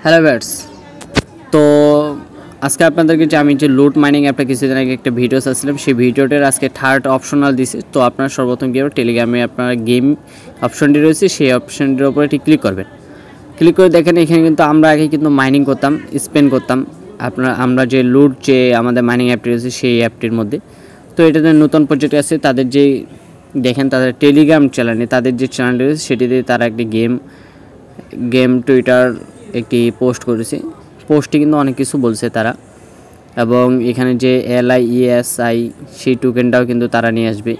Hello viewers, তো আজকে আপনাদেরকে যে আমি যে লুট মাইনিং অ্যাপটা কিছুদিন আগে একটা ভিডিও ছাড়ছিলাম, সেই ভিডিওটার আজকে থার্ড অপশনাল দিছে। তো আপনারা সর্বপ্রথম গিয়ে টেলিগ্রামে আপনারা গেম অপশনটি রয়েছে, সেই অপশনটির উপরে ক্লিক করবেন। ক্লিক করে দেখেন এখানে কিন্তু আমরা আগে কিন্তু মাইনিং করতাম, স্পেন্ড করতাম আমরা যে লুট যে আমাদের মাইনিং অ্যাপটি রয়েছে সেই অ্যাপটির মধ্যে। তো এটাতে নতুন প্রজেক্ট আছে, তাদের যে দেখেন তাদের টেলিগ্রাম চ্যানেলে তাদের যে চ্যানেলটি রয়েছে সেটিতে তারা একটি গেম টুইটার একটি পোস্ট করেছে। পোস্টে কিন্তু অনেক কিছু বলছে তারা, এবং এখানে যে LIESI সেই টোকেনটাও কিন্তু তারা নিয়ে আসবে,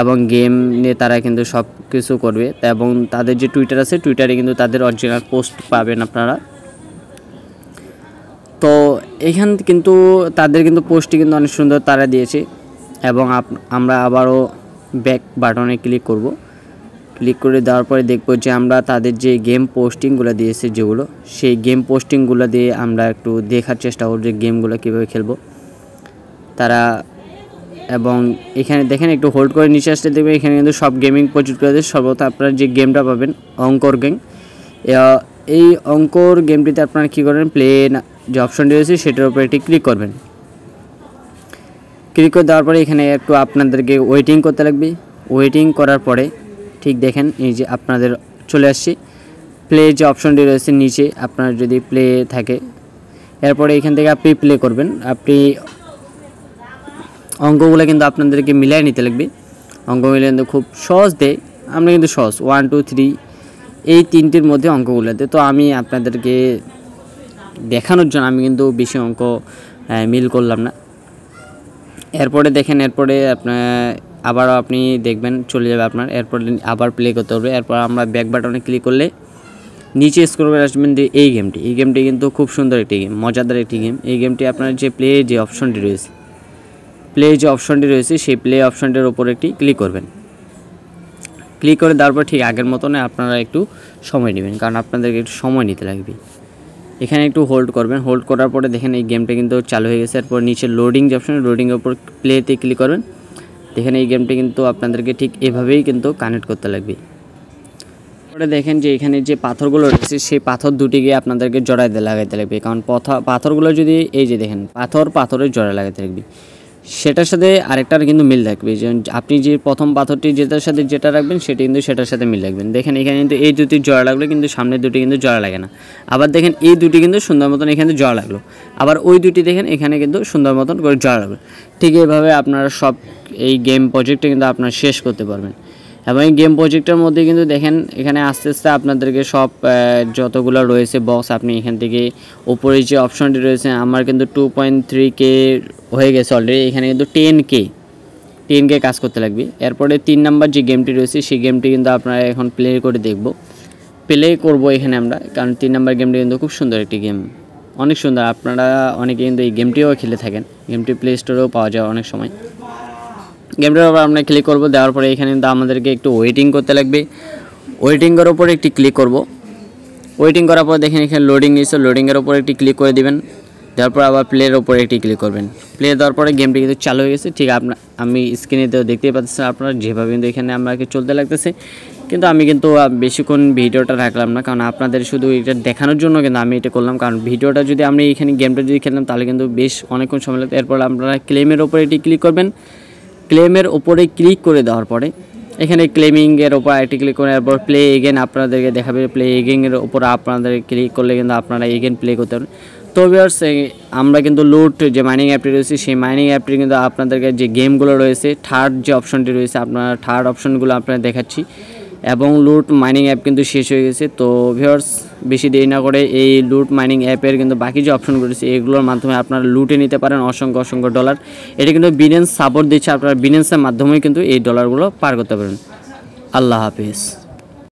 এবং গেম নিয়ে তারা কিন্তু সব কিছু করবে। এবং তাদের যে টুইটার আছে, টুইটারে কিন্তু তাদের অরিজিনাল পোস্ট পাবেন আপনারা। তো এখান কিন্তু তাদের কিন্তু পোস্টটি কিন্তু অনেক সুন্দর তারা দিয়েছে। এবং আমরা আবারও ব্যাক বাটনে ক্লিক করব। ক্লিক করে দেওয়ার পরে দেখব যে আমরা তাদের যে গেম পোস্টিংগুলো দিয়েছে যেগুলো, সেই গেম পোস্টিংগুলো দিয়ে আমরা একটু দেখার চেষ্টা করব যে গেমগুলো কীভাবে খেলবো তারা। এবং এখানে দেখেন একটু হোল্ড করে নিচে আসতে দেখবেন এখানে কিন্তু সব গেমিং প্রজেক্ট করে দেয়। সর্বত আপনারা যে গেমটা পাবেন অঙ্কর গেম, এই অঙ্কর গেমটিতে আপনারা কী করবেন, প্লে যে অপশনটি রয়েছে সেটার উপরে একটি ক্লিক করবেন। ক্লিক করে দেওয়ার পরে এখানে একটু আপনাদেরকে ওয়েটিং করতে লাগবে। ওয়েটিং করার পরে ঠিক দেখেন এই যে আপনাদের চলে আসছে প্লে যে অপশনটি রয়েছে নিচে, আপনার যদি প্লে থাকে এরপরে এখান থেকে আপনি প্লে করবেন। আপনি অঙ্কগুলো কিন্তু আপনাদেরকে মিলাই নিতে লাগবে। অঙ্ক মিলে কিন্তু খুব সহজ দেয়, আমরা কিন্তু সহজ 1 2 3 এই তিনটির মধ্যে অঙ্কগুলোতে। তো আমি আপনাদেরকে দেখানোর জন্য আমি কিন্তু বেশি অঙ্ক মিল করলাম না। এরপরে দেখেন এরপরে আবারও আপনি দেখবেন চলে যাবে আপনার, এরপর আবার প্লে করতে হবে। এরপর আমরা ব্যাক বাটনে ক্লিক করলে নিচে স্ক্রল করে আসবেন যে এই গেমটি কিন্তু খুব সুন্দর একটি গেম, মজাদার একটি গেম। এই গেমটি আপনার যে প্লে যে অপশনটি রয়েছে সেই প্লে অপশনটির ওপর একটি ক্লিক করবেন। ক্লিক করে দেওয়ার পর ঠিক আগের মতন আপনারা একটু সময় নেবেন, কারণ আপনাদেরকে একটু সময় নিতে লাগবে। এখানে একটু হোল্ড করবেন। হোল্ড করার পরে দেখেন এই গেমটা কিন্তু চালু হয়ে গেছে। এরপর নিচে লোডিং যে অপশন, লোডিংয়ের উপর প্লেতে ক্লিক করবেন। দেখেন এই গেমটা কিন্তু আপনাদেরকে ঠিক এভাবেই কিন্তু কানেক্ট করতে লাগবে। পরে দেখেন যে এখানে যে পাথরগুলো রয়েছে সেই পাথর দুটিকে আপনাদেরকে জড়াইতে লাগাইতে লাগবে, কারণ পাথরগুলো যদি এই যে দেখেন পাথরের জড়া লাগাইতে লাগবে, সেটার সাথে আরেকটার কিন্তু মিল থাকবে। যেমন আপনি যে প্রথম পাথরটি যেটার সাথে যেটা রাখবেন সেটা কিন্তু সেটার সাথে মিল রাখবেন। দেখেন এখানে কিন্তু এই দুটি জোড়া লাগলো, কিন্তু সামনের দুটি কিন্তু জোড়া লাগে না। আবার দেখেন এই দুটি কিন্তু সুন্দর মতন এখানে জোড়া লাগলো, আবার ওই দুটি দেখেন এখানে কিন্তু সুন্দর মতন করে জোড়া লাগলো। ঠিক এইভাবে আপনারা সব এই গেম প্রজেক্টে কিন্তু আপনারা শেষ করতে পারবেন। এবং এই গেম প্রজেক্টের মধ্যে কিন্তু দেখেন এখানে আস্তে আস্তে আপনাদেরকে সব যতগুলো রয়েছে বক্স, আপনি এখান থেকে উপরে যে অপশনটি রয়েছে আমার কিন্তু 2.3K হয়ে গেছে অলরেডি। এখানে কিন্তু 10K কাজ করতে লাগবে। এরপরে 3 নাম্বার যে গেমটি রয়েছে সেই গেমটি কিন্তু আপনারা এখন প্লে করে প্লে করব এখানে আমরা, কারণ 3 নাম্বার গেমটি কিন্তু খুব সুন্দর একটি গেম, অনেক সুন্দর। আপনারা অনেকে কিন্তু এই গেমটিও খেলে থাকেন, গেমটি প্লে স্টোরেও পাওয়া যায় অনেক সময়। গেমটার উপর আমরা ক্লিক করব। দেওয়ার পরে এখানে কিন্তু আমাদেরকে একটু ওয়েটিং করতে লাগবে। ওয়েটিংয়ের উপর একটি ক্লিক করব। ওয়েটিং করার পর দেখেন এখানে লোডিং নিচ্ছে, লোডিংয়ের উপর একটি ক্লিক করে দিবেন। দেওয়ার পর আবার প্লের ওপরে একটি ক্লিক করবেন। প্লে দেওয়ার পরে গেমটি কিন্তু চালু হয়ে গেছে। ঠিক আমি স্ক্রিনেতেও দেখতেই পাচ্ছেন আপনারা যেভাবে কিন্তু এখানে আমাকে চলতে লাগতেছে। কিন্তু আমি কিন্তু বেশিক্ষণ ভিডিওটা রাখলাম না, কারণ আপনাদের শুধু এটা দেখানোর জন্য কিন্তু আমি এটা করলাম। কারণ ভিডিওটা যদি আমি এখানে গেমটা যদি খেলতাম তাহলে কিন্তু বেশ অনেকক্ষণ সময় লাগতো। এরপর আপনারা ক্লেমের ওপরে এটি ক্লিক করবেন। ক্লেমের ওপরে ক্লিক করে দেওয়ার পরে এখানে ক্লেমিংয়ের ওপর একটি ক্লিক করে এরপর প্লে এগেন আপনাদেরকে দেখাবে। প্লে এগেনের ওপর আপনাদের ক্লিক করলে কিন্তু আপনারা এগেন প্লে করতে পারেন। তো ভিউয়ার্স, আমরা কিন্তু লুট যে মাইনিং অ্যাপটি রয়েছে সেই মাইনিং অ্যাপটি কিন্তু আপনাদেরকে যে গেমগুলো রয়েছে থার্ড যে অপশনটি রয়েছে আপনারা থার্ড অপশনগুলো আপনারা দেখাচ্ছি। এবং লুট মাইনিং অ্যাপ কিন্তু শেষ হয়ে গেছে। তো ভিউয়ার্স, বেশি দেরি না করে এই লুট মাইনিং অ্যাপের কিন্তু বাকি যে অপশনগুলো রয়েছে এগুলোর মাধ্যমে আপনারা লুটে নিতে পারেন অসংখ্য ডলার। এটা কিন্তু বিনেন্স সাপোর্ট দিচ্ছে, আপনারা বিনেন্সের মাধ্যমেই কিন্তু এই ডলারগুলো পার করতে পারেন। আল্লাহ হাফিজ।